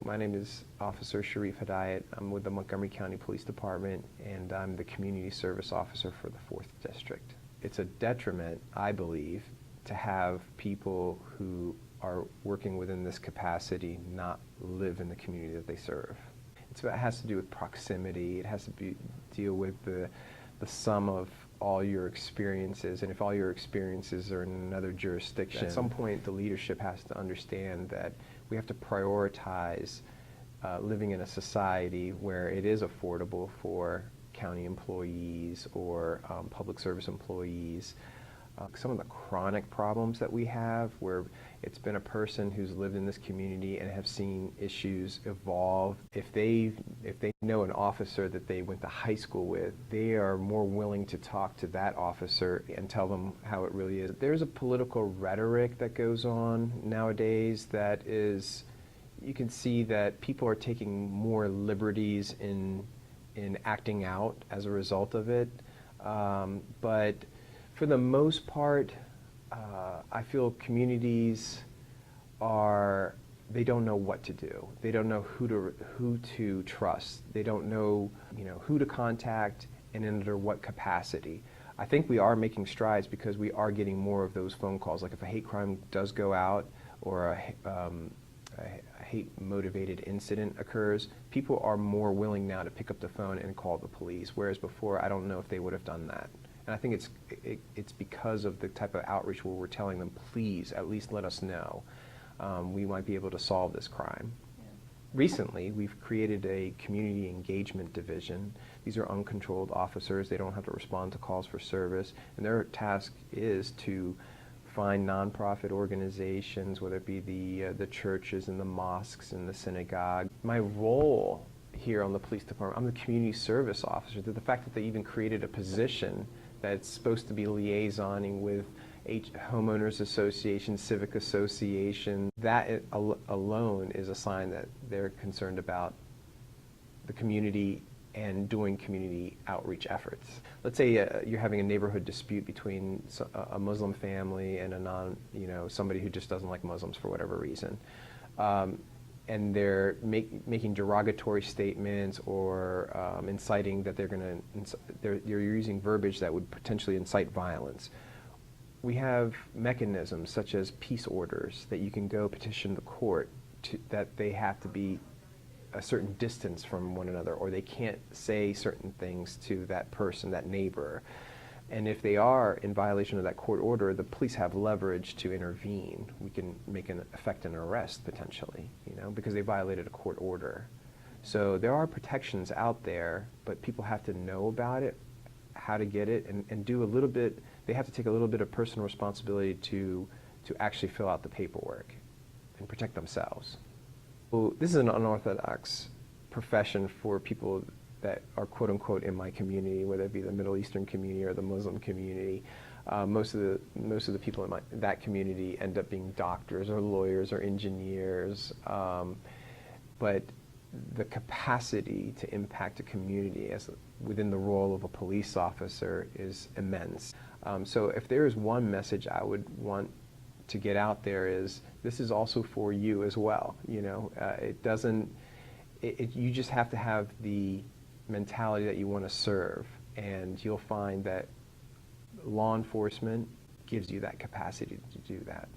My name is Officer Sharif Hidayat. I'm with the Montgomery County Police Department, and I'm the Community Service Officer for the 4th District. It's a detriment, I believe, to have people who are working within this capacity not live in the community that they serve. It has to do with proximity. It has to deal with the sum of all your experiences, and if all your experiences are in another jurisdiction, at some point the leadership has to understand that we have to prioritize living in a society where it is affordable for county employees or public service employees. Some of the chronic problems that we have, where it's been a person who's lived in this community and have seen issues evolve. If they know an officer that they went to high school with, they are more willing to talk to that officer and tell them how it really is. There's a political rhetoric that goes on nowadays that is, you can see that people are taking more liberties in acting out as a result of it. But for the most part, I feel communities they don't know what to do. They don't know who to trust. They don't know, who to contact and under what capacity. I think we are making strides because we are getting more of those phone calls. Like if a hate crime does go out or a hate-motivated incident occurs, people are more willing now to pick up the phone and call the police, whereas before I don't know if they would have done that. And I think it's because of the type of outreach where we're telling them, please, at least let us know. We might be able to solve this crime. Yeah. Recently, we've created a community engagement division. These are uncontrolled officers. They don't have to respond to calls for service. And their task is to find nonprofit organizations, whether it be the churches and the mosques and the synagogue. My role here on the police department, I'm the community service officer. The fact that they even created a position that's supposed to be liaisoning with homeowners association, civic association, that alone is a sign that they're concerned about the community and doing community outreach efforts. Let's say you're having a neighborhood dispute between a Muslim family and somebody who just doesn't like Muslims for whatever reason. And they're making derogatory statements or inciting that they're using verbiage that would potentially incite violence. We have mechanisms such as peace orders that you can go petition the court that they have to be a certain distance from one another, or they can't say certain things to that person, that neighbor. And if they are in violation of that court order, the police have leverage to intervene. We can effect an arrest potentially, because they violated a court order. So there are protections out there, but people have to know about it, how to get it, and do a little bit. They have to take a little bit of personal responsibility to actually fill out the paperwork and protect themselves. So this is an unorthodox profession for people that are quote unquote in my community, whether it be the Middle Eastern community or the Muslim community. Most of the people in that community end up being doctors or lawyers or engineers, but the capacity to impact a community within the role of a police officer is immense. So if there is one message I would want to get out there, is this is also for you as well. You just have to have the mentality that you want to serve, and you'll find that law enforcement gives you that capacity to do that.